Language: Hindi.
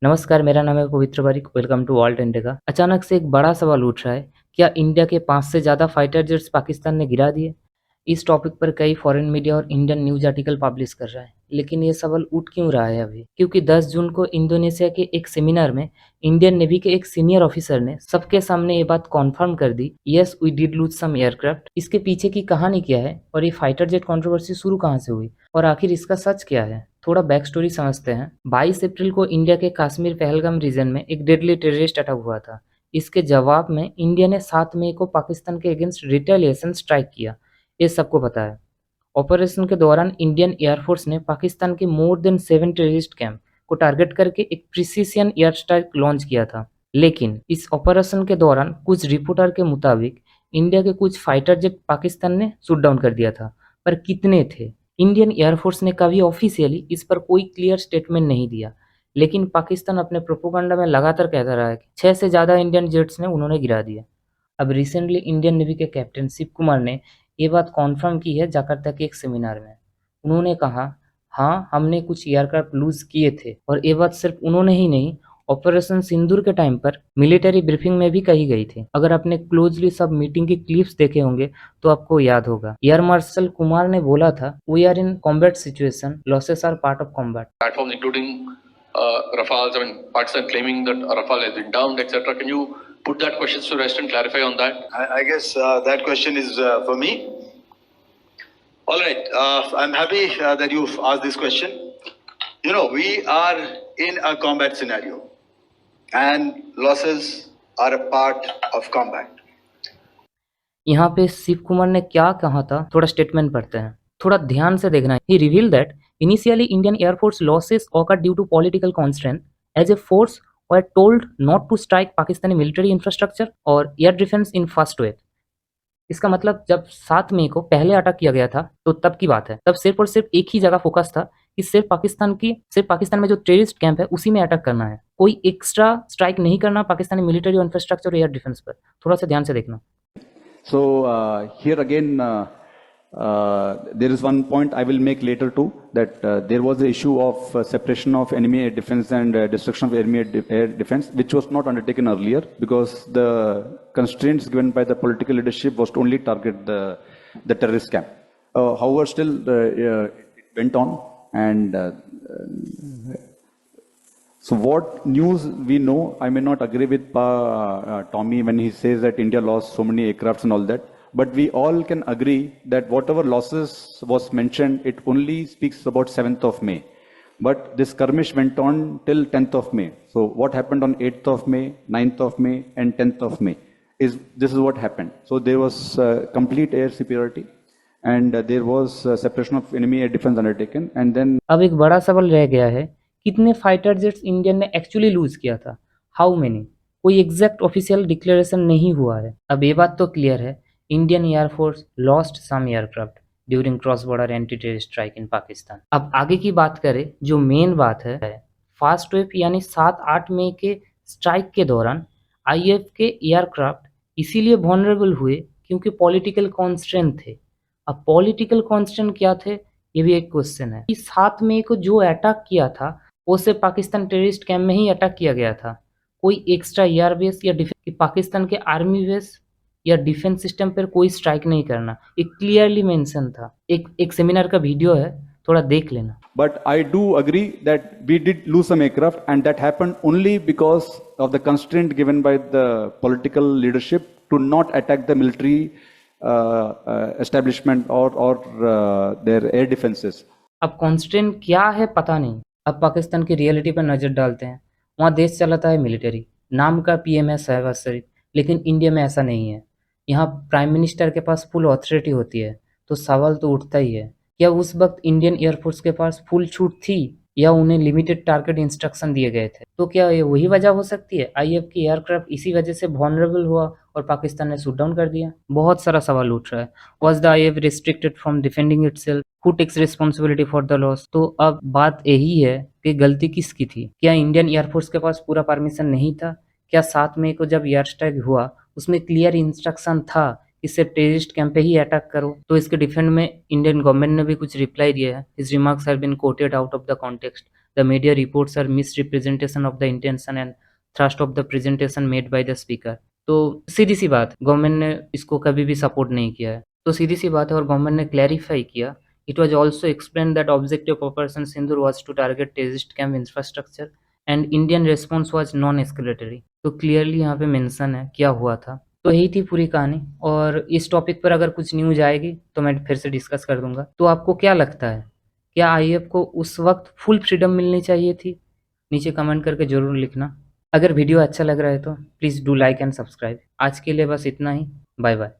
नमस्कार, मेरा नाम है Pavitra Barik. Welcome to world India. अचानक से एक बड़ा सवाल उठ रहा है, क्या इंडिया के 5 से ज़्यादा फाइटर जेट्स पाकिस्तान ने गिरा दिए? इस टॉपिक पर कई फॉरेन मीडिया और इंडियन न्यूज़ आर्टिकल पब्लिश कर रहा है। लेकिन ये सवाल उठ क्यों रहा है अभी? क्योंकि 10 जून को इंडोनेशिया के एक सेमिनार में इंडियन नेवी के एक सीनियर ऑफिसर ने सबके सामने ये बात कॉन्फर्म कर दी, yes we did lose some aircraft. इसके पीछे की कहानी क्या है और ये फाइटर जेट कंट्रोवर्सी शुरू कहाँ से हुई और आखिर इसका सच क्या है? थोड़ा बैक स्टोरी समझते हैं। 22 अप्रैल को इंडिया के कश्मीर पहलगाम रीजन में एक डेडली टेररिस्ट अटैक हुआ था। इसके जवाब में इंडिया ने 7 मई को पाकिस्तान के अगेंस्ट रिटेलिएशन स्ट्राइक किया। ये सबको पता है। ऑपरेशन के दौरान इंडियन एयरफोर्स ने पाकिस्तान के मोर देन 7 टेररिस्ट कैंप को टारगेट करके एक प्रिसीजन एयर स्ट्राइक लॉन्च किया था। लेकिन इस ऑपरेशन के दौरान कुछ रिपोर्टर के मुताबिक इंडिया के कुछ फाइटर जेट पाकिस्तान ने शूट डाउन कर दिया था। पर कितने थे? इंडियन एयरफोर्स ने कभी ऑफिशियली इस पर कोई क्लियर स्टेटमेंट नहीं दिया, लेकिन पाकिस्तान अपने प्रोपेगेंडा में लगातार कहता रहा है कि 6 से ज़्यादा इंडियन जेट्स ने उन्होंने गिरा दिया। अब रिसेंटली इंडियन नेवी के कैप्टन शिव कुमार ने ये बात कॉन्फर्म की है जकार्ता के एक सेमिनार में। उन्होंने कहा, हाँ, हमने कुछ एयरक्राफ्ट लूज किए थे और ये बात सिर्फ उन्होंने ही नहीं, ऑपरेशन सिंदूर के टाइम पर मिलिट्री ब्रीफिंग में भी कही गई थी। अगर आपने क्लोजली सब मीटिंग की क्लिप्स देखे होंगे तो आपको याद होगा। एयर मार्शल कुमार ने बोला था, we are in combat situation, losses are part of combat. Platforms including Rafales, Pakistan claiming that Rafale has been downed, etc. Can you put that question to rest and clarify on that? I guess that question is for me. All right, I'm happy that you've asked this question. You know, we are in a combat scenario, and losses are a part of combat. यहाँ पे शिव कुमार ने क्या कहा था, थोड़ा स्टेटमेंट पढ़ते हैं, थोड़ा ध्यान से देखना। He revealed that initially Indian Air Force losses occurred due to political constraint as a force were told not to strike Pakistani military infrastructure or air defense in first wave। इसका मतलब जब 7 मई को पहले अटैक किया गया था तो तब की बात है। तब सिर्फ और सिर्फ एक ही जगह फोकस था कि सिर्फ पाकिस्तान में जो टेररिस्ट कैंप है उसी में अटैक करना है, कोई एक्स्ट्रा स्ट्राइक नहीं करना पाकिस्तानी मिलिट्री इंफ्रास्ट्रक्चर और एयर डिफेंस पर। थोड़ा सा ध्यान से देखना। So here again, there is one point I will make later too, that there was the issue of separation of enemy air defense and destruction of enemy air defense, which was not undertaken earlier because the constraints given by the political leadership was to only target the terrorist camp. However, still it went on, and so what news we know, I may not agree with Tommy when he says that India lost so many aircrafts and all that, but we all can agree that whatever losses was mentioned, it only speaks about 7th of May. But this skirmish went on till 10th of May. So what happened on 8th of May, 9th of May and 10th of May this is what happened. So there was complete air superiority and there was separation of enemy air defense undertaken, and then अब एक बड़ा सवाल रह गया है, कितने फाइटर जेट्स इंडियन ने एक्चुअली लूज किया था, हाउ मेनी? कोई एग्जैक्ट ऑफिशियल डिक्लेरेशन नहीं हुआ है। अब ये बात तो क्लियर है, Indian air force lost some aircraft during cross border anti terrorist strike in Pakistan. अब आगे की बात करें, जो मेन बात है फास्ट वेव यानी 7-8 मई के स्ट्राइक के दौरान आईएफ के एयरक्राफ्ट इसीलिए वनरेबल हुए क्योंकि पॉलिटिकल कॉन्स्ट्रेंट थे। अब पॉलिटिकल कॉन्स्टेंट क्या थे, ये भी एक क्वेश्चन है। 7 मई को जो अटैक किया था वो सिर्फ पाकिस्तान टेररिस्ट कैंप में ही अटैक किया गया था। कोई एक्स्ट्रा एयरबेस या डिफेंस, पाकिस्तान के आर्मी बेस या डिफेंस सिस्टम पर कोई स्ट्राइक नहीं करना, एक क्लियरली मेंशन था। एक सेमिनार का वीडियो है, थोड़ा देख लेना। But I do agree that we did lose some aircraft, and that happened only because of the constraint given by the political leadership to not attack the military establishment or their air defenses. अब कॉन्स्टेंट क्या है पता नहीं। अब पाकिस्तान की रियलिटी पर नज़र डालते हैं। वहाँ देश चलाता है मिलिट्री, नाम का पीएम है शहबाज शरीफ, लेकिन इंडिया में ऐसा नहीं है। यहाँ प्राइम मिनिस्टर के पास फुल अथॉरिटी होती है। तो सवाल तो उठता ही है, क्या उस वक्त इंडियन एयरफोर्स के पास फुल छूट थी या उन्हें लिमिटेड टारगेट इंस्ट्रक्शन दिए गए थे? तो क्या ये वही वजह हो सकती है, आईएफ की एयरक्राफ्ट इसी वजह से वनरेबल हुआ और पाकिस्तान ने शूट डाउन कर दिया? बहुत सारा सवाल उठ रहा है। Was the IAF restricted from defending itself? Who takes responsibility for the loss? तो अब बात यही है कि गलती किसकी थी। क्या इंडियन एयरफोर्स के पास पूरा परमिशन नहीं था? क्या 7 मई को जब एयर स्ट्राइक हुआ उसमें क्लियर इंस्ट्रक्शन था कि सिर्फ टेररिस्ट कैंप पे ही अटैक करो? तो इसके डिफेंड में इंडियन गवर्नमेंट ने भी कुछ रिप्लाई दिया है। His remarks have been quoted out of the context. The media reports are misrepresentation of the intention and thrust of the presentation made by the speaker. तो सीधी सी बात, गवर्नमेंट ने इसको कभी भी सपोर्ट नहीं किया है। तो सीधी सी बात है, और गवर्नमेंट ने क्लैरिफाई किया, it was also explained that objective of operation Sindoor was to target terrorist camp infrastructure and Indian response was non escalatory. तो क्लियरली यहाँ पे मेंशन है क्या हुआ था। तो यही थी पूरी कहानी, और इस टॉपिक पर अगर कुछ न्यूज आएगी तो मैं फिर से डिस्कस कर दूंगा। तो आपको क्या लगता है, क्या आईएएफ को उस वक्त फुल फ्रीडम मिलनी चाहिए थी? नीचे कमेंट करके जरूर लिखना। अगर वीडियो अच्छा लग रहा है तो please do like and subscribe. आज के लिए बस इतना ही। Bye bye.